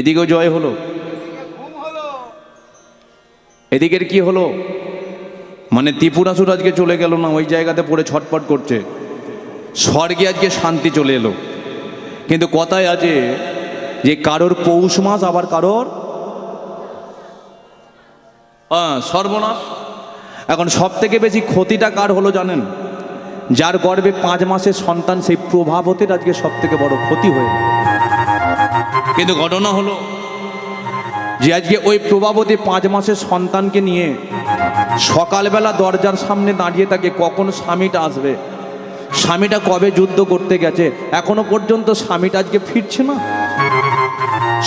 এদিকেও জয় হলো, এদিকের কি হলো? মানে ত্রিপুরাসুর আজকে চলে গেল না, ওই জায়গাতে পড়ে ছটপট করছে। স্বর্গে আজকে শান্তি চলে এলো। কিন্তু কথায় আছে যে কারোর পৌষ মাস আবার কারোর সর্বনাশ। এখন সব থেকে বেশি ক্ষতিটা কার হলো জানেন? যার গর্ভে 5 মাসের সন্তান, সেই প্রভাবতের আজকে সব থেকে বড় ক্ষতি হয়ে। কিন্তু ঘটনা হলো যে আজকে ওই প্রভাবতী 5 মাসের সন্তানকে নিয়ে সকালবেলা দরজার সামনে দাঁড়িয়ে থাকে কখন স্বামীটা আসবে, স্বামীটা কবে যুদ্ধ করতে গেছে, এখনো পর্যন্ত স্বামীটা আজকে ফিরছে না।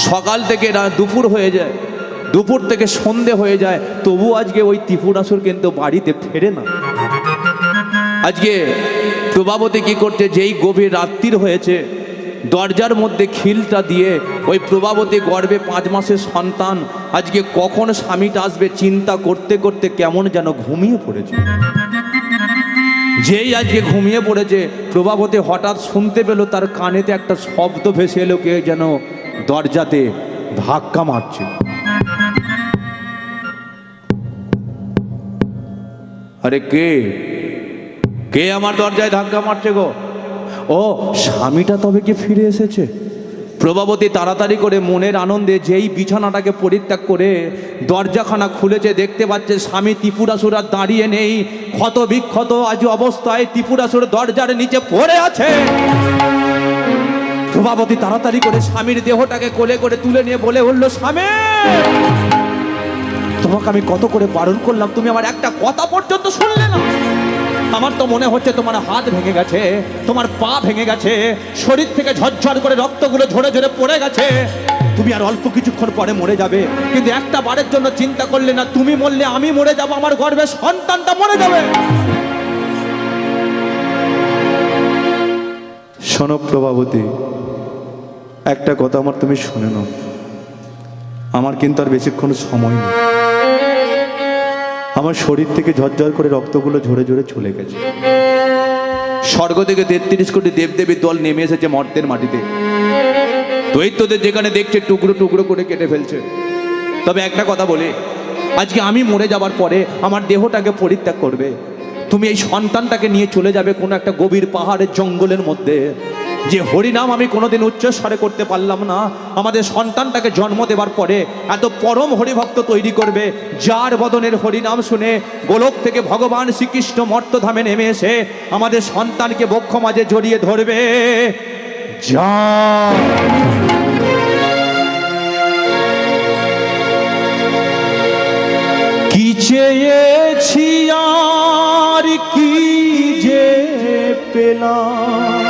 সকাল থেকে দুপুর হয়ে যায়, দুপুর থেকে সন্ধে হয়ে যায়, তবু আজকে ওই ত্রিপুরাসুর কিন্তু বাড়িতে ফেরে না। আজকে প্রভাবতী কি করছে, যেই গভীর রাত্রির হয়েছে, দরজার মধ্যে খিলটা দিয়ে ওই প্রভাবতী গর্ভে 5 মাসের সন্তান আজকে কখন স্বামীটা আসবে চিন্তা করতে করতে কেমন যেন ঘুমিয়ে পড়েছে। যেই আজকে ঘুমিয়ে পড়েছে, প্রভাবতী হঠাৎ শুনতে পেল তার কানেতে একটা শব্দ ভেসে এলো, কে যেন দরজাতে ধাক্কা মারছে। আরে কে কে আমার দরজায় ধাক্কা মারছে গো? ও স্বামীটা তবে কি ফিরে এসেছে। প্রভাবতী তাড়াতাড়ি করে মনের আনন্দে যেই বিছানাটাকে পরিত্যাগ করে দরজাখানা খুলেছে, দেখতে পাচ্ছে স্বামী ত্রিপুরাসুর আর দাঁড়িয়ে নেই, ক্ষত বিক্ষত আজ অবস্থায় ত্রিপুরাসুর দরজার নিচে পড়ে আছে। প্রভাবতী তাড়াতাড়ি করে স্বামীর দেহটাকে কোলে করে তুলে নিয়ে বলে উঠল, স্বামী তোমাকে আমি কত করে বারণ করলাম, তুমি আমার একটা কথা পর্যন্ত শুনলে না। আমার তো মনে হচ্ছে তোমার হাত ভেঙে গেছে, তোমার পা ভেঙে গেছে, শরীর থেকে ঝরঝর করে রক্তগুলো ঝরে ঝরে পড়ে গেছে, তুমি আর অল্প কিছুক্ষণ পরে মরে যাবে। কিন্তু একটা বারের জন্য চিন্তা করলে না, তুমি মরলে আমি মরে যাব, আমার গর্ভে সন্তানটা মরে যাবে। শোনো প্রভাবতী, একটা কথা আমার তুমি শুনে নাও, আমার কিন্তু আর বেশিক্ষণ সময় নেই। আমার শরীর থেকে ঝরঝর করে রক্তগুলো ঝরে ঝরে চলে গেছে। স্বর্গ থেকে 33 কোটি দেবদেবীর দল নেমে এসেছে মর্তের মাটিতে। দৈত্যদের যেখানে দেখছে টুকরো টুকরো করে কেটে ফেলছে। তবে একটা কথা বলে, আজকে আমি মরে যাবার পরে আমার দেহটাকে পরিত্যাগ করবে, তুমি এই সন্তানটাকে নিয়ে চলে যাবে কোনো একটা গভীর পাহাড়ের জঙ্গলের মধ্যে। যে হরিনাম আমি কোনোদিন উচ্চস্বরে করতে পারলাম না, আমাদের সন্তানটাকে জন্ম দেবার পরে এত পরম হরিভক্ত তৈরি করবে, যার বদনের হরিনাম শুনে গোলক থেকে ভগবান শ্রীকৃষ্ণ মর্তধামে নেমে এসে আমাদের সন্তানকে বক্ষ মাঝে জড়িয়ে ধরবে। যা কি চেয়েছি আর কি যে পেলাম,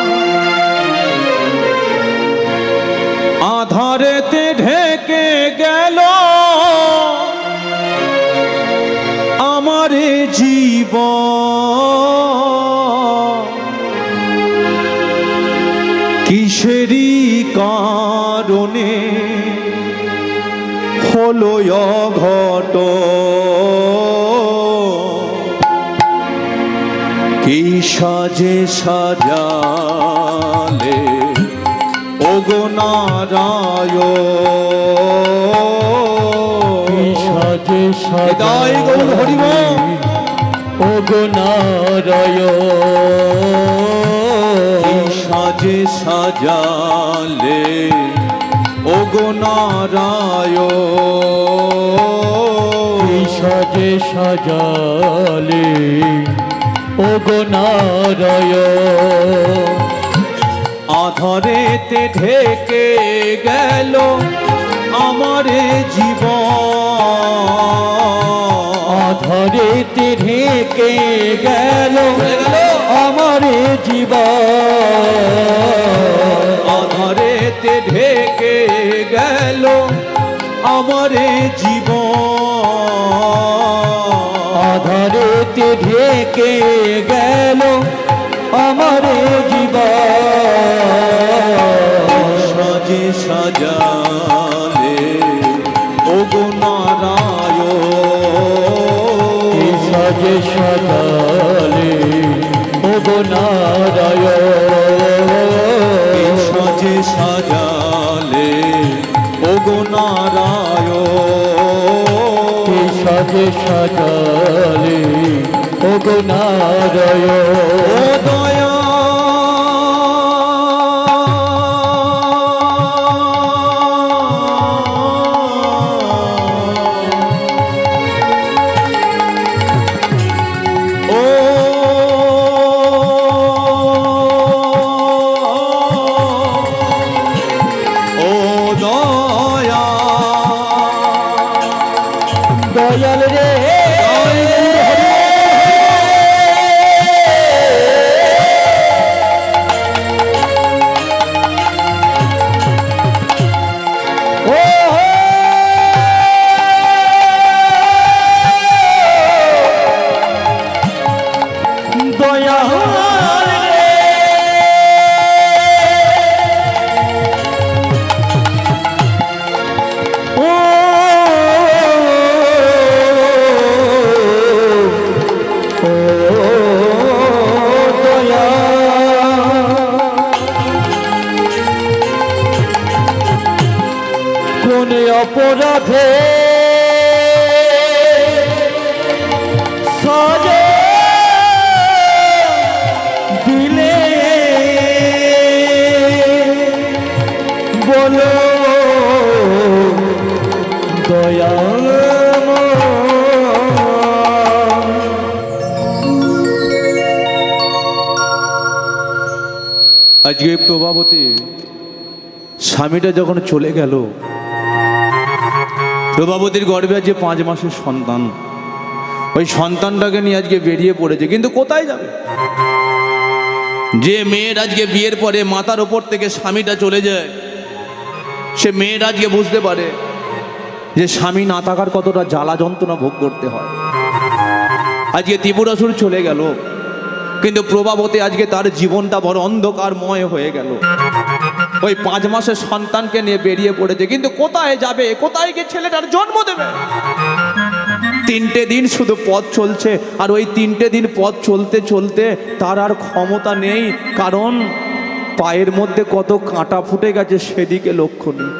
আধারেতে ঢেকে গেল আমার জীবন, কিসেরই কারণে হলো অঘটন, কি সাজে সাজালে ওগো নারায়ণ, সাজে সাজাই গৌর হরিব ওগো নারায়ণ, সাজে সাজালে ওগো নারায়ণ, সাজে সাজালে ওগো নারায়ণ, আধারেতে ঢেকে গেল আমার জীবন, আধারেতে ঢেকে গেল আমার জীবন, আধারেতে ঢেকে গেল আমার জীবন, আধারেতে ঢেকে গেল আমার জীবন, সাজে সাজালে ওগো নারায়ণ, সাজে সাজালে ওগো নারায়ণ, সাজে সাজালে ওগো সাজে সাজালে ওগো নারায়ণ ও দয়া দয়াল রে অপরাধে সাজা দিলে বলো দয়াল আজকে প্রভাবতী স্বামীটা যখন চলে গেল, প্রভাবতীর গর্ভে আজকে 5 মাসের সন্তান, ওই সন্তানটাকে নিয়ে আজকে বেরিয়ে পড়েছে, কিন্তু কোথায় যাবে? যে মেয়ের আজকে বিয়ের পরে মাথার ওপর থেকে স্বামীটা চলে যায়, সে মেয়ের আজকে বুঝতে পারে যে স্বামী না থাকার কতটা জ্বালা যন্ত্রণা ভোগ করতে হয়। আজকে ত্রিপুরাসুর চলে গেল, কিন্তু প্রভাবতী আজকে তার জীবনটা বড় অন্ধকারময় হয়ে গেল। ওই 5 মাসের সন্তানকে নিয়ে বেরিয়ে পড়েছে, কিন্তু কোথায় যাবে? কোথায় গিয়ে ছেলেটার জন্ম দেবে? 3টে দিন শুধু পথ চলছে, আর ওই 3টে দিন পথ চলতে চলতে তার আর ক্ষমতা নেই, কারণ পায়ের মধ্যে কত কাঁটা ফুটে গেছে সেদিকে লক্ষ্য নেই।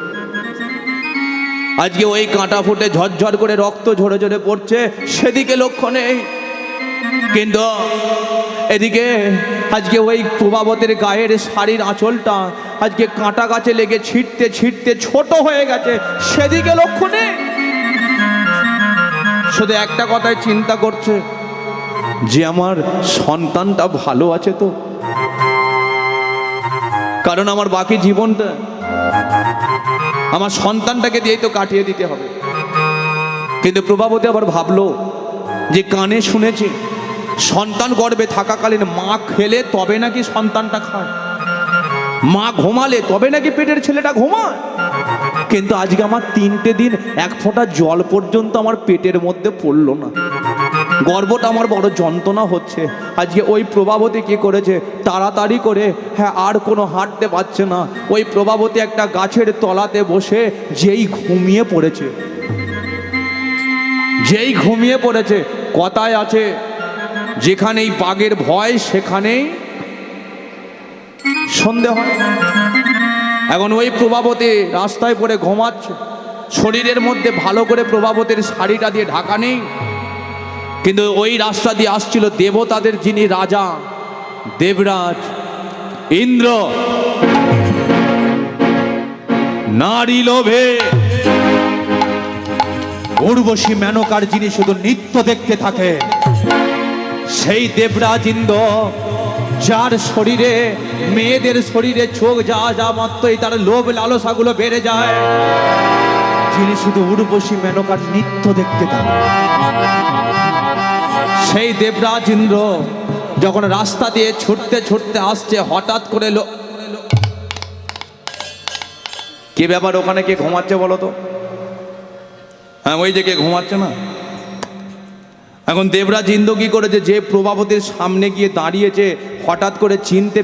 আজকে ওই কাঁটা ফুটে ঝরঝর করে রক্ত ঝরে ঝরে পড়ছে, সেদিকে লক্ষ্য নেই। কিন্তু এদিকে আজকে ওই প্রভাবতীর গায়ের শাড়ির আঁচলটা আজকে কাঁটা গাছে লেগে ছিটতে ছিটতে ছোট হয়ে গেছে, সেদিকে লক্ষ্য নেই। শুধু একটা কথাই চিন্তা করছে যে আমার সন্তানটা ভালো আছে তো, কারণ আমার বাকি জীবনটা আমার সন্তানটাকে দিয়েই তো কাটিয়ে দিতে হবে। কিন্তু প্রভাবতী আবার ভাবলো যে কানে শুনেছি সন্তান গর্ভে থাকাকালীন মা খেলে তবে নাকি সন্তানটা খায়, মা ঘুমালে তবে নাকি পেটের ছেলেটা ঘুমায়। কিন্তু আজকে আমার 3টে দিন 1 ফোঁটা জল পর্যন্ত আমার পেটের মধ্যে পড়লো না, গর্ভটা আমার বড় যন্ত্রণা হচ্ছে। আজকে ওই প্রভাবতী কি করেছে, তাড়াতাড়ি করে, হ্যাঁ আর কোনো হাঁটতে পারছে না, ওই প্রভাবতী একটা গাছের তলাতে বসে যেই ঘুমিয়ে পড়েছে, যেই ঘুমিয়ে পড়েছে। কথায় আছে যেখানেই বাঘের ভয় সেখানেই সন্ধে হয়। এখন ওই প্রভাবতী রাস্তায় পড়ে ঘুমাচ্ছে, শরীরের মধ্যে ভালো করে প্রভাবতীর শাড়িটা দিয়ে ঢাকা নেই, কিন্তু ওই রাস্তা দিয়ে আসছিল দেবতাদের যিনি রাজা দেবরাজ ইন্দ্র। নারী লোভে উর্বশী মেনকার যিনি শুধু নৃত্য দেখতে থাকে, সেই দেবরাজ ইন্দ্র, যার শরীরে মেয়েদের শরীরে চোখ যা যা মাত্রই তার লোভ লালসাগুলো বেড়ে যায়, যিনি শুধু উর্বশী মেনকার নৃত্য দেখতে থাকে, সেই দেবরাজ ইন্দ্র যখন রাস্তা দিয়ে ছুটতে ছুটতে আসছে, হঠাৎ করে কি ব্যাপার, ওখানে কে ঘুমাচ্ছে বলো তো? হ্যাঁ, ওই যে কে ঘুমাচ্ছে না। এখন দেবরাজ ইন্দ্র কি করেছে, যে প্রভাবতীর সামনে গিয়ে দাঁড়িয়েছে, হঠাৎ করে চিনতে,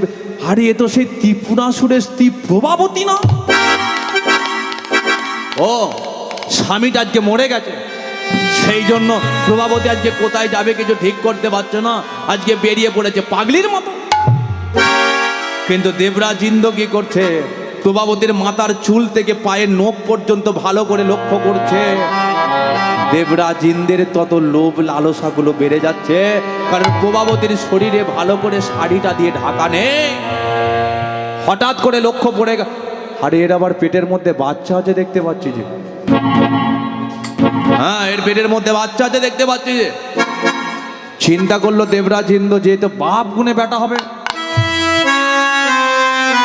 আরে এ তো সেই ত্রিপুরাসুরের স্ত্রী প্রভাবতী না? ও স্বামীটা আজকে মরে গেছে, সেই জন্য প্রভাবতী আজকে কোথায় যাবে কিছু ঠিক করতে পারছে না, আজকে বেরিয়ে পড়েছে পাগলির মতো। কিন্তু দেবরাজ ইন্দ্র কি করছে, প্রভাবতীর মাথার চুল থেকে পায়ের নখ পর্যন্ত ভালো করে লক্ষ্য করছে, দেবরাজ ইন্দ্রের তত লোভ লালসাগুলো বেড়ে যাচ্ছে, কারণ প্রভাবতীর শরীরে ভালো করে শাড়িটা দিয়ে ঢাকা নেই। হঠাৎ করে লক্ষ্য পড়ে আরে এর আবার পেটের মধ্যে বাচ্চা আছে দেখতে পাচ্ছি যে, হ্যাঁ এর পেটের মধ্যে বাচ্চা আছে দেখতে পাচ্ছি যে। চিন্তা করলো দেবরাজ ইন্দ্র, যেহেতু বাপ গুণে বেটা হবে,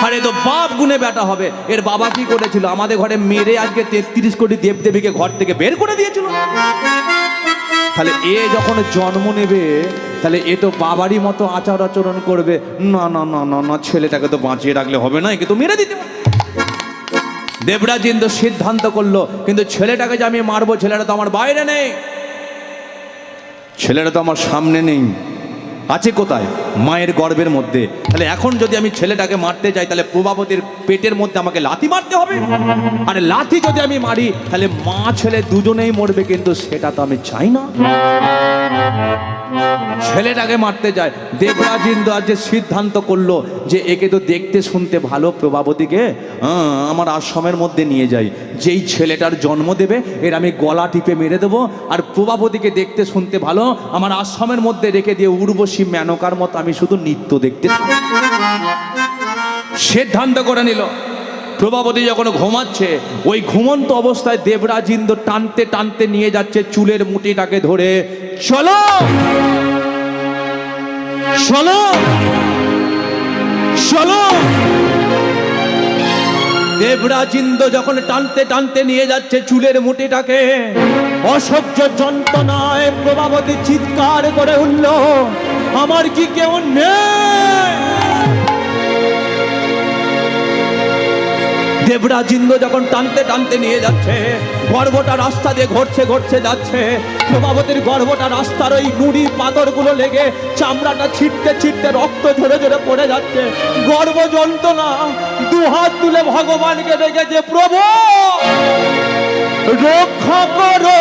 আরে তো বাপ গুণে বেটা হবে। এর বাবা কি করেছিল, আমাদের ঘরে মেরে আজকে 33 কোটি দেবদেবীকে ঘর থেকে বের করে দিয়েছিল। তাহলে এ যখন জন্ম নেবে, তাহলে এ তো বাবারই মতো আচার আচরণ করবে। না না না না না, ছেলেটাকে তো বাঁচিয়ে রাখলে হবে না, একে তো মেরে দিতে হবে। দেবরাজ ইন্দ্র সিদ্ধান্ত করলো, কিন্তু ছেলেটাকে যে আমি মারবো, ছেলেটা তো আমার বাইরে নেই, ছেলেটা তো আমার সামনে নেই, আছে কোথায়, মায়ের গর্ভের মধ্যে। তাহলে এখন যদি আমি ছেলেটাকে মারতে যাই, তাহলে প্রভাবতীর পেটের মধ্যে আমাকে লাথি মারতে হবে। আর লাথি যদি আমি মারি, তাহলে মা ছেলে দুজনেই মরবে, কিন্তু সেটা তো আমি চাই না। ছেলেটাকে মারতে যায়। দেবরাজ ইন্দ্র আজ যে সিদ্ধান্ত করলো যে একে তো দেখতে শুনতে ভালো, প্রভাবতীকে আমার আশ্রমের মধ্যে নিয়ে যাই, যেই ছেলেটার জন্ম দেবে এর আমি গলা টিপে মেরে দেবো, আর প্রভাবতীকে দেখতে শুনতে ভালো আমার আশ্রমের মধ্যে রেখে দিয়ে উর্বশী মেনকার মতো আমি শুধু নৃত্য দেখতে থাকবো। সিদ্ধান্ত করে নিল। প্রভাবতী যখন ঘুমাচ্ছে, ওই ঘুমন্ত অবস্থায় দেবরাজ ইন্দ্র টানতে টানতে নিয়ে যাচ্ছে চুলের মুঠিটাকে ধরে, চলো চলো চলো। দেবরাজ ইন্দ্র যখন টানতে টানতে নিয়ে যাচ্ছে চুলের মুঠিটাকে, অসহ্য যন্ত্রণায় প্রভাবতী চিৎকার করে উঠল, আমার কি কেউ নেই? দেবরাজ ইন্দ্র যখন টানতে টানতে নিয়ে যাচ্ছে, গর্ভটা রাস্তা দিয়ে ঘটছে ঘটছে যাচ্ছে, প্রভাবতীর গর্ভটা রাস্তার ওই নুড়ি পাথরগুলো লেগে চামড়াটা ছিটতে ছিটতে রক্ত ঝরে ঝরে পড়ে যাচ্ছে। গর্ভ যন্ত্রণা, দুহাত তুলে ভগবানকে ডেকেছে, প্রভু রক্ষা করো,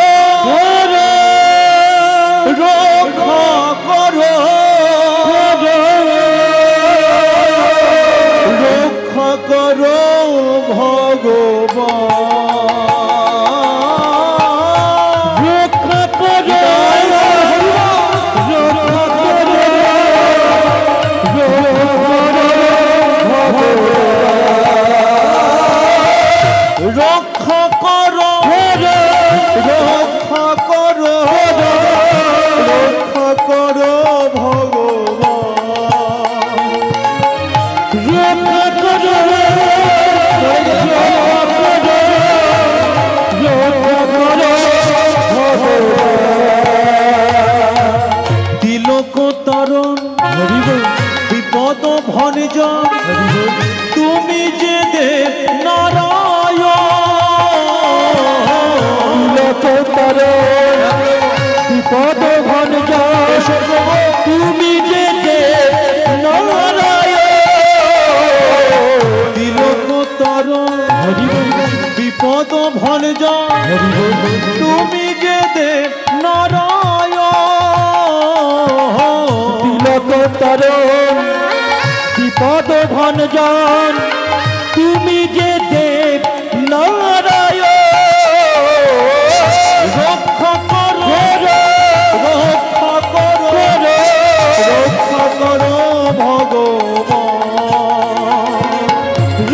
রক্ষা করো, রক্ষা করো ভগবান, রক্ষা করো, রক্ষা করো, রক্ষা করো, রক্ষা করো ভগবান, রক্ষা করো। তরণ বিপদ ভঞ্জন, তুমি যে দেব নারায়ণ, বিপদ ভঞ্জন, তুমি যে দেব নারায়ণ, তিলক তরণ বিপদ ভঞ্জন, তুমি যে দেব নারায়ণ, তরণ বিপদ ভঞ্জন, তুমি যে দেব নারায়ণ, রক্ষা করো, রক্ষা করো, রক্ষা করো ভগবান,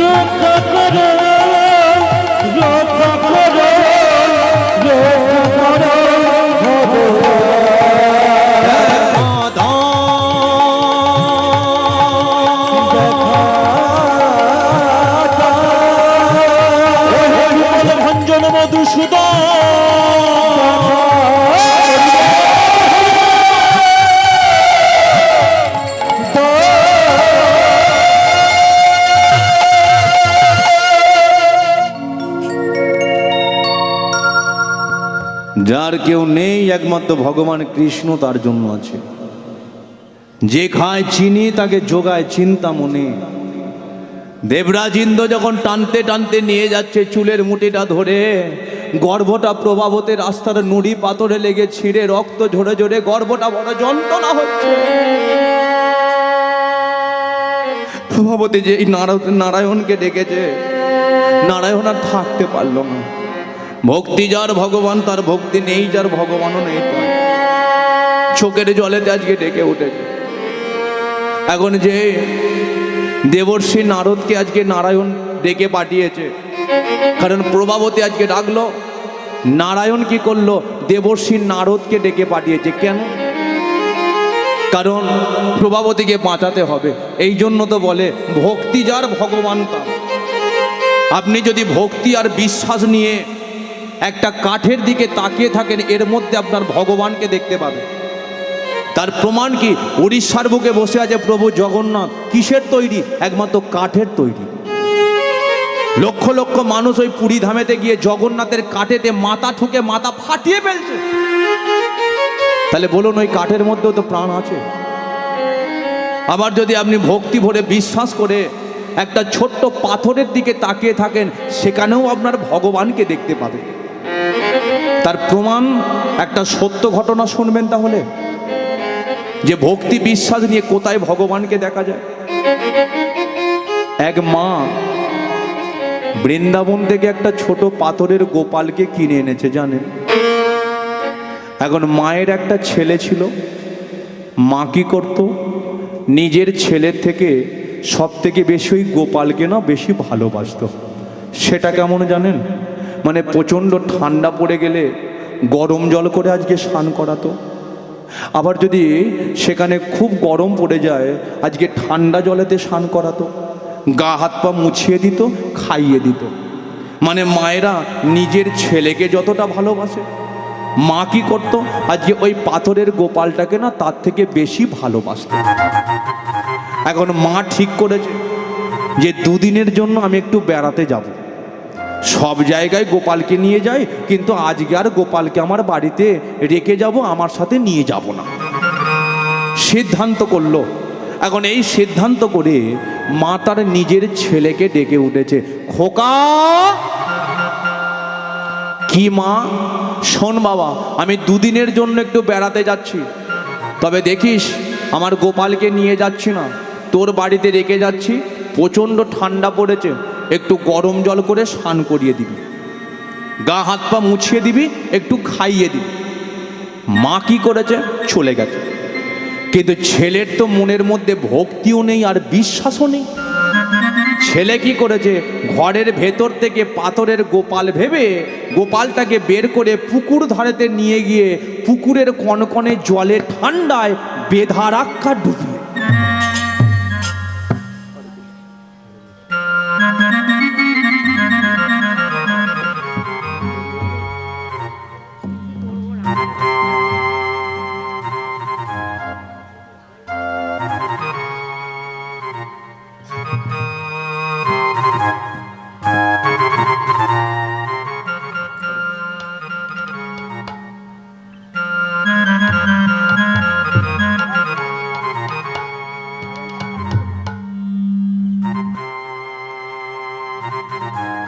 রক্ষা করো, রক্ষা করো, রক্ষা করো যার কেউ নেই একমাত্র ভগবান কৃষ্ণ তার জন্য আছে। যে খায় চিনি তাকে যোগায় চিন্তা মনে। দেবরাজ ইন্দ্র যখন টানতে টানতে নিয়ে যাচ্ছে চুলের মুঠিটা ধরে, গর্ভটা প্রভাবতের রাস্তার নুড়ি পাথরে লেগে ছিঁড়ে রক্ত ঝরে ঝরে গর্ভটা বড় যন্ত্রণা হচ্ছে। প্রভাবতী যে নারায়ণকে ডেকেছে, নারায়ণ আর থাকতে পারল না। ভক্তি যার ভগবান তার ভক্তি নেই, যার ভগবানও নেই তার। চোখের জলেতে আজকে ডেকে উঠেছে। এখন যে দেবর্ষি নারদকে আজকে নারায়ণ ডেকে পাঠিয়েছে, কারণ প্রভাবতী আজকে ডাকলো, নারায়ণ কি করলো, দেবর্ষি নারদকে ডেকে পাঠিয়েছে। কেন? কারণ প্রভাবতীকে বাঁচাতে হবে। এই জন্য তো বলে ভক্তি যার ভগবান তার। আপনি যদি ভক্তি আর বিশ্বাস নিয়ে একটা কাঠের দিকে তাকিয়ে থাকেন, এর মধ্যে আপনার ভগবানকে দেখতে পাবেন। তার প্রমাণ কি? উড়িষ্যার বুকে বসে আছে প্রভু জগন্নাথ। কিসের তৈরি? একমাত্র কাঠের তৈরি। লক্ষ লক্ষ মানুষ ওই পুরী ধামেতে গিয়ে জগন্নাথের কাঠেতে মাথা ঠুকে মাথা ফাটিয়ে ফেলছে। তাহলে বলুন, ওই কাঠের মধ্যেও তো প্রাণ আছে। আবার যদি আপনি ভক্তি ভরে বিশ্বাস করে একটা ছোট্ট পাথরের দিকে তাকিয়ে থাকেন, সেখানেও আপনার ভগবানকে দেখতে পাবেন। তার প্রমাণ একটা সত্য ঘটনা শুনবেন তাহলে, যে ভক্তি বিশ্বাস নিয়ে কোথায় ভগবানকে দেখা যায়। এক মা বৃন্দাবন থেকে একটা ছোট পাথরের গোপালকে কিনে এনেছে, জানেন? এখন মায়ের একটা ছেলে ছিল। মা কি করত? নিজের ছেলের থেকে সব থেকে বেশি ওই গোপালকে না বেশি ভালোবাসতো। সেটা কেমন জানেন? মানে প্রচণ্ড ঠান্ডা পড়ে গেলে গরম জল করে আজকে স্নান করাতো। আবার যদি সেখানে খুব গরম পড়ে যায়, আজকে ঠান্ডা জলেতে স্নান করাতো, গা হাত পা মুছিয়ে দিত, খাইয়ে দিত। মানে মায়েরা নিজের ছেলেকে যতটা ভালোবাসে, মা কি করতো? আজকে ওই পাথরের গোপালটাকে না তার থেকে বেশি ভালোবাসতো। এখন মা ঠিক করেছে যে দুদিনের জন্য আমি একটু বেড়াতে যাব। সব জায়গায় গোপালকে নিয়ে যাই, কিন্তু আজকে আর গোপালকে আমার বাড়িতে রেখে যাব, আমার সাথে নিয়ে যাব না। সিদ্ধান্ত করলো। এখন এই সিদ্ধান্ত করে মা তার নিজের ছেলেকে ডেকে উঠেছে, খোকা। কি মা? শোন বাবা, আমি দুদিনের জন্য একটু বেড়াতে যাচ্ছি, তবে দেখিস আমার গোপালকে নিয়ে যাচ্ছি না, তোর বাড়িতে রেখে যাচ্ছি। প্রচণ্ড ঠান্ডা পড়েছে, একটু গরম জল করে স্নান করিয়ে দিবি, গা হাত পা মুছিয়ে দিবি, একটু খাইয়ে দিবি। মা কি করেছে? চলে গেছে। কিন্তু ছেলের তো মনের মধ্যে ভক্তিও নেই আর বিশ্বাসও নেই। ছেলে কি করেছে? ঘরের ভেতর থেকে পাথরের গোপাল ভেবে গোপালটাকে বের করে পুকুর ধারেতে নিয়ে গিয়ে পুকুরের কনকনে জলে ঠান্ডায় বেধা রাখা ডুবিয়ে।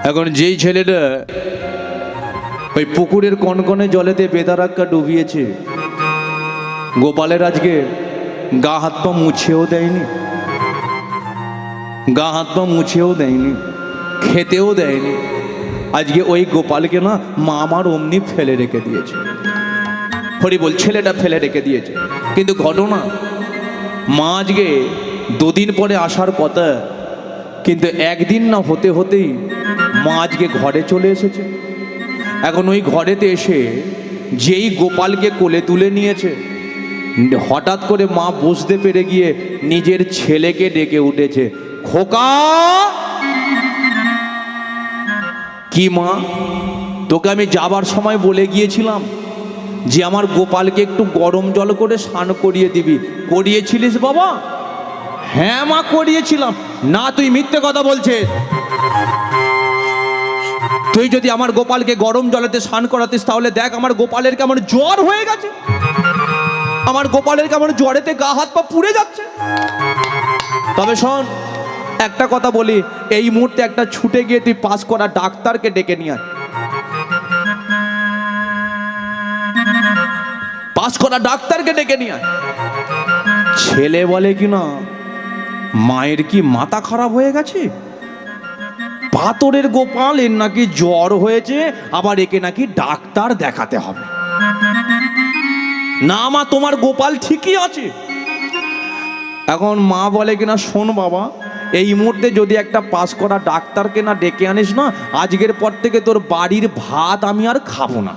এখন যেই ছেলেটা ওই পুকুরের কনকনে জলেতে বেদারাক্কা ডুবিয়েছে, গোপালের আজকে গা হাত পা মুছেও দেয়নি, গা হাত পা মুছেও দেয়নি, খেতেও দেয়নি। আজকে ওই গোপালকে না মা আমার অমনি ফেলে রেখে দিয়েছে। হরি বল, ছেলেটা ফেলে রেখে দিয়েছে। কিন্তু ঘটনা, মা আজকে দুদিন পরে আসার কথা, কিন্তু একদিন না হতে হতেই মা আজকে ঘরে চলে এসেছে। এখন ওই ঘরেতে এসে যেই গোপালকে কোলে তুলে নিয়েছে, হঠাৎ করে মা বুঝতে পেরে গিয়ে নিজের ছেলেকে ডেকে উঠেছে, খোকা। কি মা? তোকে আমি যাবার সময় বলে গিয়েছিলাম যে আমার গোপালকে একটু গরম জল করে স্নান করিয়ে দিবি, করিয়েছিলিস বাবা? হ্যাঁ মা, করিয়েছিলাম। না, তুই মিথ্যে কথা বলছিস। তুই যদি আমার গোপালকে গরম জলেতে স্নান করাতিস, তাহলে দেখ আমার গোপালের কেমন জ্বর হয়ে গেছে, আমার গোপালের কেমন জ্বরেতে গা হাত পা পুড়ে যাচ্ছে। তবে শোন, একটা কথা বলি, এই মুহূর্তে একটা ছুটে গিয়ে তুই পাস করা ডাক্তারকে ডেকে নিয়ে আয়। পাস করা ডাক্তারকে ডেকে নিয়ে আয়। ছেলে বলে কি না, মায়ের কি মাথা খারাপ হয়ে গেছে? পাথরের গোপাল, এর নাকি জ্বর হয়েছে, আবার একে নাকি ডাক্তার দেখাতে হবে। না মা, তোমার গোপাল ঠিকই আছে। এখন মা বলে কিনা, শোন বাবা, এই মুহূর্তে যদি একটা পাস করা ডাক্তারকে না ডেকে আনিস না, আজকের পর থেকে তোর বাড়ির ভাত আমি আর খাবো না।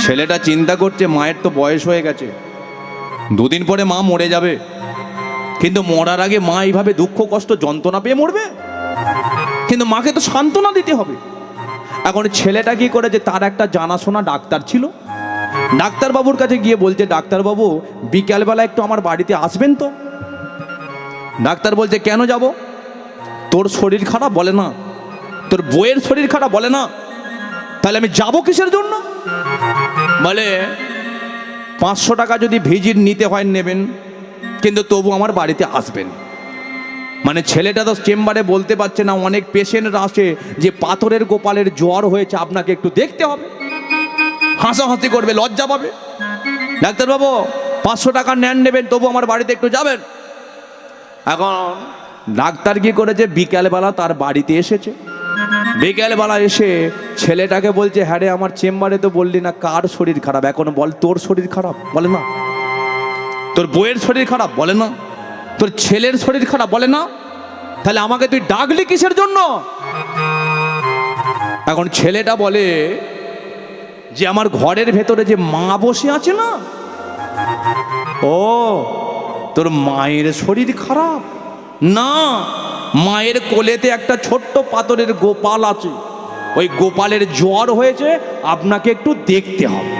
ছেলেটা চিন্তা করছে, মায়ের তো বয়স হয়ে গেছে, দুদিন পরে মা মরে যাবে, কিন্তু মরার আগে মা এইভাবে দুঃখ কষ্ট যন্ত্রণা পেয়ে মরবে? কিন্তু মাকে তো সান্ত্বনা দিতে হবে। এখন ছেলেটা কি করেছে, তার একটা জানাশোনা ডাক্তার ছিল, ডাক্তারবাবুর কাছে গিয়ে বলছে, ডাক্তারবাবু বিকালবেলা একটু আমার বাড়িতে আসবেন তো? ডাক্তার বলছে, কেন যাব? তোর শরীর খারাপ? বলে না। তোর বইয়ের শরীর খারাপ? বলে না। তাহলে আমি যাব কিসের জন্য? বলে 500 টাকা যদি ভিজিট নিতে হয় নেবেন, কিন্তু তবু আমার বাড়িতে আসবেন। মানে ছেলেটা তো চেম্বারে বলতে পারছে না, অনেক পেশেন্টরা আসে যে পাথরের গোপালের জ্বর হয়েছে, আপনাকে একটু দেখতে হবে, হাসাহাসি করবে, লজ্জা পাবে। ডাক্তারবাবু 500 টাকা নেবেন, তবু আমার বাড়িতে একটু যাবেন। এখন ডাক্তার কি করেছে, বিকালবেলা তার বাড়িতে এসেছে। বিকালবেলা এসে ছেলেটাকে বলছে, হ্যাঁ রে, আমার চেম্বারে তো বললি না কার শরীর খারাপ, এখন বল তোর শরীর খারাপ? বলে না। তোর বইয়ের শরীর খারাপ? বলে না। তোর ছেলের শরীর খারাপ? বলে না। তাহলে আমাকে তুই ডাকলি কিসের জন্য? এখন ছেলেটা বলে যে আমার ঘরের ভেতরে যে মা বসে আছে না, ও তোর মায়ের শরীর খারাপ? না, মায়ের কোলেতে একটা ছোট্ট পাথরের গোপাল আছে, ওই গোপালের জ্বর হয়েছে, আপনাকে একটু দেখতে হবে।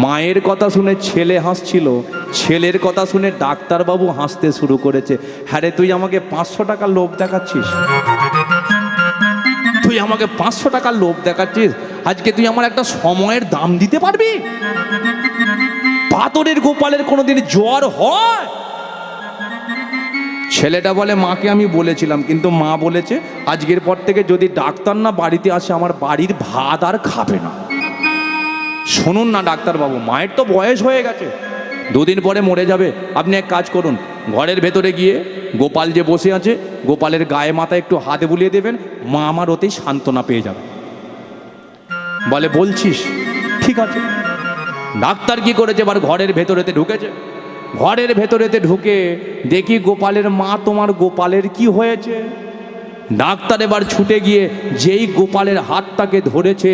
মায়ের কথা শুনে ছেলে হাসছিল, ছেলের কথা শুনে ডাক্তারবাবু হাসতে শুরু করেছে। হ্যাঁ রে, তুই আমাকে 500 টাকার লোভ দেখাচ্ছিস? তুই আমাকে 500 টাকার লোভ দেখাচ্ছিস? আজকে তুই আমার একটা সময়ের দাম দিতে পারবি? পাথরের গোপালের কোনোদিন জ্বর হয়? ছেলেটা বলে, মাকে আমি বলেছিলাম, কিন্তু মা বলেছে আজকের পর থেকে যদি ডাক্তার না বাড়িতে আসে, আমার বাড়ির ভাত আর খাবে না। শুনুন না ডাক্তারবাবু, মায়ের তো বয়স হয়ে গেছে, দুদিন পরে মরে যাবে। আপনি এক কাজ করুন, ঘরের ভেতরে গিয়ে গোপাল যে বসে আছে, গোপালের গায়ে মাথায় একটু হাত বুলিয়ে দেবেন, মা আমার ওতেই সান্ত্বনা পেয়ে যাবে। বলে, বলছিস? ঠিক আছে। ডাক্তার কি করেছে, এবার ঘরের ভেতরেতে ঢুকেছে। ঘরের ভেতরেতে ঢুকে দেখি গোপালের মা, তোমার গোপালের কি হয়েছে? ডাক্তার এবার ছুটে গিয়ে যেই গোপালের হাতটাকে ধরেছে,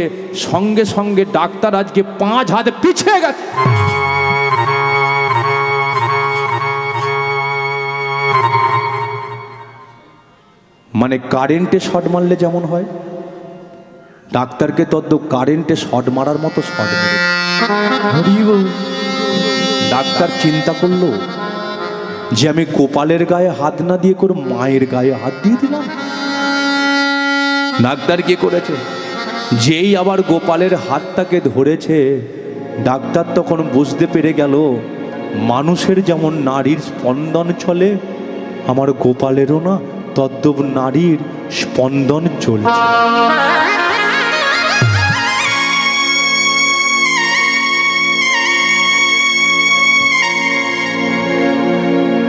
সঙ্গে সঙ্গে ডাক্তার আজকে 5 হাত পিছিয়ে গেছে। মানে কারেন্টে শট মারলে যেমন হয়, ডাক্তারকে তদ্দ কারেন্টে শট মারার মতো শট মেরে ডাক্তার চিন্তা করলো যে আমি গোপালের গায়ে হাত না দিয়ে করে মায়ের গায়ে হাত দিয়ে দিলাম। ডাক্তার কি করেছে, যেই আবার গোপালের হাতটাকে ধরেছে, ডাক্তার তখন বুঝতে পেরে গেল মানুষের যেমন নারীর স্পন্দন চলে, আমার গোপালেরও না তদ্দব নারীর স্পন্দন চলছে।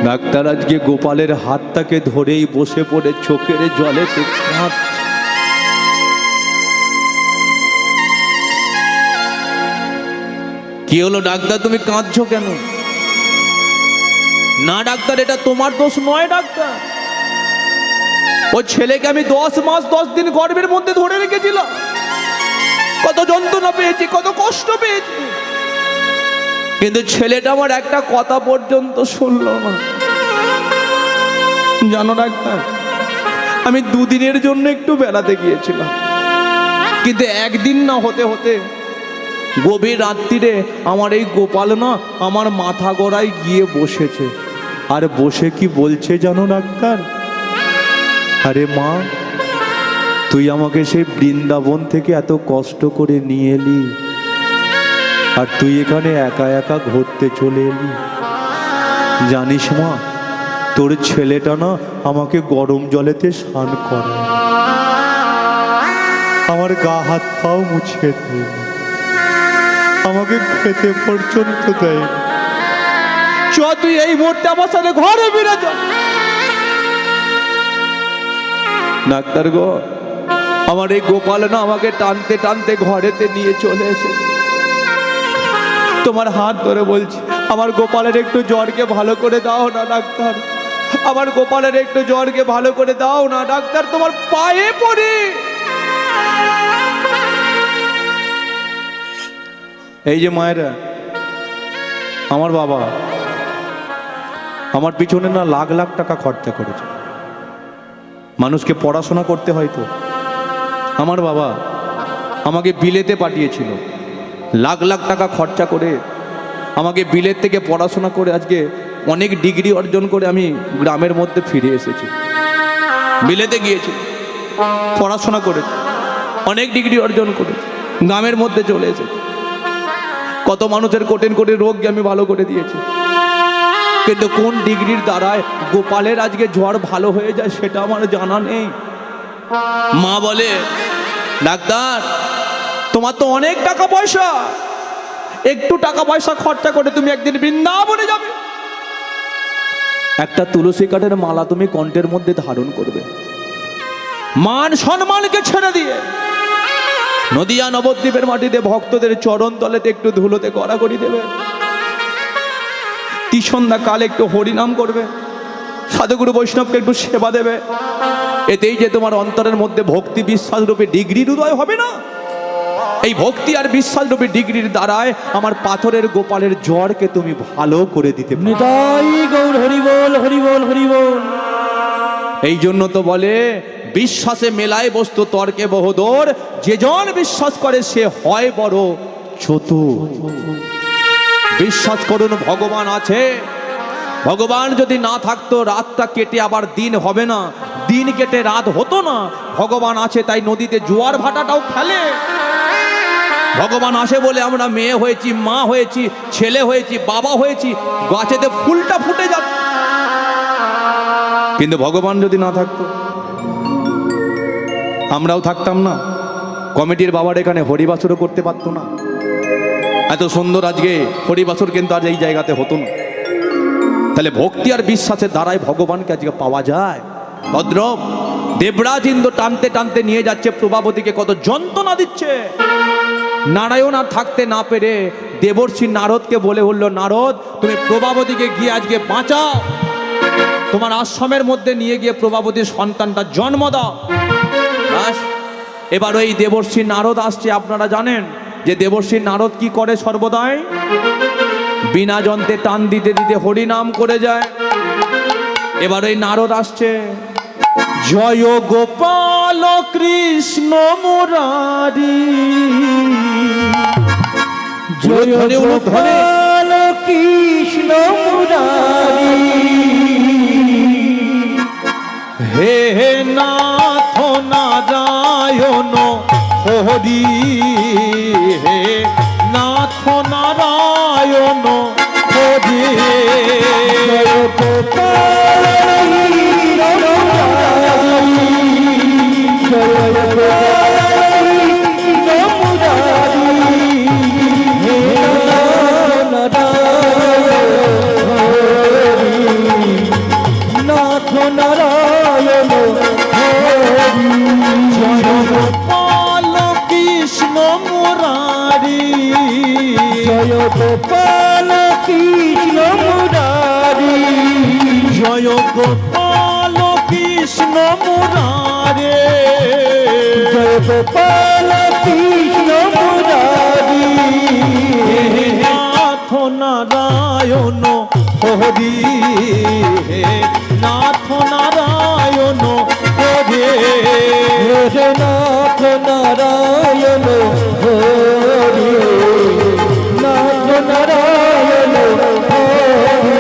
ডাক্তার আজকে গোপালের হাতটাকে ধরেই বসে পড়ে চোখের জলে কাঁদছে। কি হলো ডাক্তার, তুমি কাঁদছো কেন? না ডাক্তার, এটা তোমার দোষ নয় ডাক্তার, ও ছেলেকে আমি 10 মাস 10 দিন গর্ভের মধ্যে ধরে রেখেছিলাম, কত যন্ত্রণা পেয়েছি, কত কষ্ট পেয়েছি, কিন্তু ছেলেটা আমার একটা কথা পর্যন্ত শুনলো না। জানো ডাক্তার, আমি 2 দিনের জন্য একটু বেড়াতে গিয়েছিলাম, কিন্তু একদিন না হতে হতে গভীর রাত্রিরে আমার এই গোপাল না আমার মাথা গড়ায় গিয়ে বসেছে। আর বসে কি বলছে জানো ডাক্তার, আরে মা, তুই আমাকে সেই বৃন্দাবন থেকে এত কষ্ট করে নিয়ে এলি, আর তুই এখানে একা একা ঘুরতে চলে এলি। জানিস মা, তোর ছেলেটা না আমাকে গরম জলেতে স্নান করে, আমার গা হাত পাও মুছিয়ে দেয়, আমাকে খেতে পর্যন্ত দেয়। চ তুই এই মুহূর্তে আমার সাথে ঘরে ফিরে যা, ডাক্তার গো, আমার এই গোপাল না আমাকে টানতে টানতে ঘরেতে নিয়ে চলে এসে তোমার হাত ধরে বলছি, আমার গোপালের একটু জ্বরকে ভালো করে দাও না ডাক্তার, আমার গোপালের একটু জ্বরকে ভালো করে দাও না ডাক্তার, তোমার পায়ে পড়ি। এই যে মায়েরা, আমার বাবা আমার পিছনে না লাখ লাখ টাকা খরচা করেছে, মানুষকে পড়াশোনা করতে হয়তো। আমার বাবা আমাকে বিলেতে পাঠিয়েছিল, লাখ লাখ টাকা খরচা করে আমাকে বিলেত থেকে পড়াশোনা করে আজকে অনেক ডিগ্রি অর্জন করে আমি গ্রামের মধ্যে ফিরে এসেছি। বিলেতে গিয়েছি, পড়াশোনা করেছি, অনেক ডিগ্রি অর্জন করেছি, গ্রামের মধ্যে চলে এসেছি। কত মানুষের কঠিন কঠিন রোগকে আমি ভালো করে দিয়েছি, কিন্তু কোন ডিগ্রির দ্বারায় গোপালের আজকে জ্বর ভালো হয়ে যায় সেটা আমার জানা নেই। মা বলে, ডাক্তার তোমার তো অনেক টাকা পয়সা, একটু টাকা পয়সা খরচা করে তুমি একদিন বৃন্দাবনে যাবে, একটা তুলসী কাঠের মালা তুমি কণ্ঠের মধ্যে ধারণ করবে, মান সম্মানকে ছেড়ে দিয়ে নদিয়া নবদ্বীপের মাটিতে ভক্তদের চরণ তলেতে একটু ধুলোতে গড়াগড়ি দেবে, সন্ধ্যা কালে একটু হরিনাম করবে, সাধুগুরু বৈষ্ণবকে একটু সেবা দেবে, এতেই যে তোমার অন্তরের মধ্যে ভক্তি বিশ্বাস রূপে ডিগ্রির উদয় হবে না। এই ভক্তি আর বিশ্বাস রূপে ডিগ্রির দ্বারায় আমার পাথরের গোপালের জ্বরকে তুমি ভালো করে দিতে পারবে। নিতাই গৌর হরি বল, হরি বল, হরি বল। এই জন্য তো বলে, বিশ্বাসে মেলায় বস্তু তর্কে বহুদূর, যে জন বিশ্বাস করে সে হয় বড় চতুর। বিশ্বাস করুন ভগবান আছে, ভগবান যদি না থাকতো রাতটা কেটে আবার দিন হবে না, দিন কেটে রাত হতো না। ভগবান আছে তাই নদীতে জোয়ার ভাটাটাও খেলে, ভগবান আসে বলে আমরা মেয়ে হয়েছি, মা হয়েছি, ছেলে হয়েছি, বাবা হয়েছি, গাছেতে ফুলটা ফুটে যাচ্ছে। কিন্তু ভগবান যদি না থাকতো আমরাও থাকতাম না, কমিটির বাবার এখানে হরিবাসরও করতে পারতো না, এত সুন্দর আজকে হরিবাসর কিন্তু আজ এই জায়গাতে হতো না। তাহলে ভক্তি আর বিশ্বাসের দ্বারাই ভগবানকে আজকে পাওয়া যায়। ভদ্রব দেবরাজ ইন্দ্র টানতে টানতে নিয়ে যাচ্ছে প্রভাবতীকে, কত যন্ত্রণা দিচ্ছে। নারায়ণ আর থাকতে না পেরে দেবর্ষি নারদকে বলে বললো, নারদ তুমি প্রভাবতীকে গিয়ে আজকে বাঁচাও, তোমার আশ্রমের মধ্যে নিয়ে গিয়ে প্রভাবতীর সন্তানটা জন্ম দাও। বাস, এবার ওই দেবর্ষি নারদ আসছে। আপনারা জানেন যে দেবর্ষি নারদ কি করে সর্বদাই? বিনা যন্ত্রে টান দিতে দিতে হরিনাম করে যায়। এবার ওই নারদ আসছে, জয় গোপাল কৃষ্ণ মুরারি, জয় গোপাল কৃষ্ণ মুরারি, হে নাথ নারায়ণ হরি, হে নাথ নারায়ণ হরি, জয় গোপাল কৃষ্ণ মুরারি, জয় গোপাল কৃষ্ণ মুরারি, হে নাথ নারায়ণ হরি, জয় গোপাল কৃষ্ণ মুরারি, জয় গোপাল কৃষ্ণ মুরারি, জয় গোপাল কৃষ্ণ মুরারি, জয় গোপাল কৃষ্ণ মুরারি, হে নাথ নারায়ণ হরি, হে নাথ নারায়ণ হরি, হে নাথ নারায়ণ হরি, নাথ নারায়ণ হরি,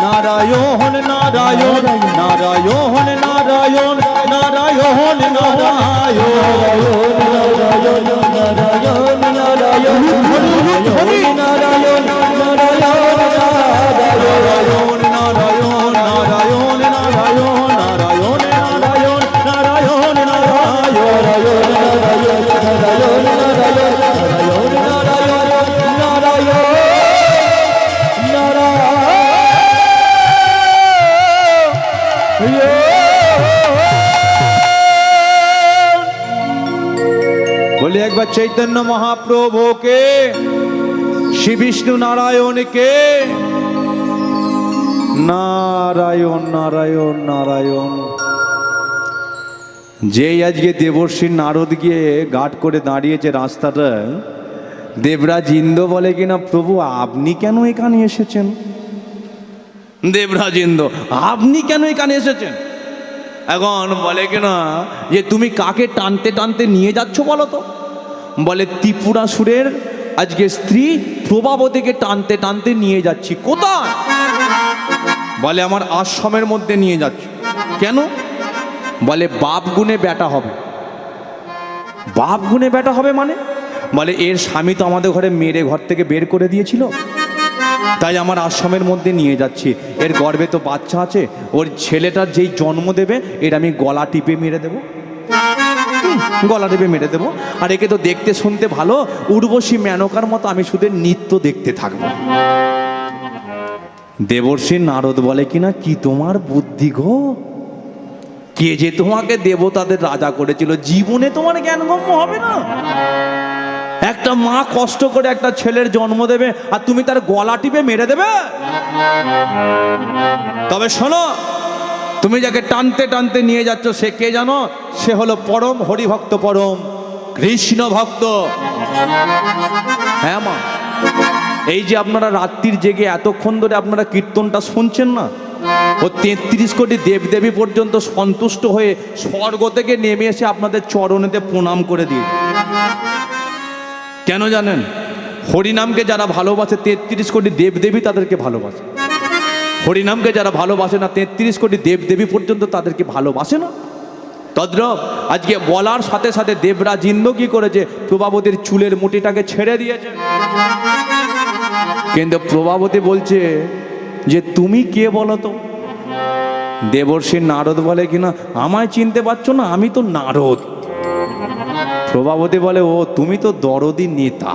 নারায়ণ নারায়ণ নারায়ণ নারায়ণ নারায়ণ নারায়ণ নারায়ণ নারায়ণ নারায়ণ নারায়ণ নারায়ণ হরি নারায়ণ নারায়ণ নারায়ণ নারায়ণ নারায়ণ নারায়ণ নারায়ণ নারায়ণ নারায়ণ নারায়ণ বলি একবার চৈতন্য মহাপ্রভুকে, শ্রী বিষ্ণু নারায়ণকে। নারায়ণ নারায়ণ নারায়ণ। যেই আজকে দেবর্ষী নারদ গিয়ে ঘাট করে দাঁড়িয়েছে রাস্তাটা, দেবরাজ ইন্দ্র বলে কিনা, প্রভু আপনি কেন এখানে এসেছেন? দেবরাজ ইন্দ্র, আপনি কেন এখানে এসেছেন? এখন বলে কিনা যে তুমি কাকে টানতে টানতে নিয়ে যাচ্ছ বলো তো? বলে ত্রিপুরাসুরের আজকে স্ত্রী প্রভাবতীকে টানতে টানতে নিয়ে যাচ্ছি। কোথায়? বলে আমার আশ্রমের মধ্যে নিয়ে যাচ্ছি। কেন? বলে বাপ গুণে বেটা হবে। বাপ গুণে বেটা হবে মানে? বলে এর স্বামী তো আমাদের ঘরে মেরে ঘর থেকে বের করে দিয়েছিল, তাই আমার আশ্রমের মধ্যে নিয়ে যাচ্ছি। এর গর্ভে তো বাচ্চা আছে, ওর ছেলেটার যেই জন্ম দেবে এর আমি গলা টিপে মেরে দেবো, গলা টিপে মেরে দেবো। আর একে তো দেখতে শুনতে ভালো, উর্বশী মেনকার মতো আমি শুধু নৃত্য দেখতে থাকবো। দেবর্ষী নারদ বলে কিনা, কি তোমার বুদ্ধি গো? কে যে তোমাকে দেবতাদের রাজা করেছিল, জীবনে তোমার জ্ঞানগম্য হবে না। একটা মা কষ্ট করে একটা ছেলের জন্ম দেবে আর তুমি তার গলা টিপে মেরে দেবে? তবে শোনো, তুমি যাকে টানতে টানতে নিয়ে যাচ্ছ সে কে জানো? সে হলো পরম হরিভক্ত, পরম কৃষ্ণ ভক্ত। হ্যাঁ মা, এই যে আপনারা রাত্রির জেগে এতক্ষণ ধরে আপনারা কীর্তনটা শুনছেন না, ও 33 কোটি দেবদেবী পর্যন্ত সন্তুষ্ট হয়ে স্বর্গ থেকে নেমে এসে আপনাদের চরণেতে প্রণাম করে দিয়ে। কেন জানেন? হরিনামকে যারা ভালোবাসে 33 কোটি দেবদেবী তাদেরকে ভালোবাসে। হরিনামকে যারা ভালোবাসে না 33 কোটি দেবদেবী পর্যন্ত তাদেরকে ভালোবাসে না। তদ্রব আজকে বলার সাথে সাথে দেবরাজ ইন্দ্র কি করেছে? প্রভাবতীর চুলের মুঠিটাকে ছেড়ে দিয়েছে। কিন্তু প্রভাবতী বলছে যে তুমি কে বলো তো? দেবর্ষী নারদ বলে কিনা, আমায় চিনতে পারছো না? আমি তো নারদ। প্রভাবতী বলে, ও তুমি তো দরদি নেতা।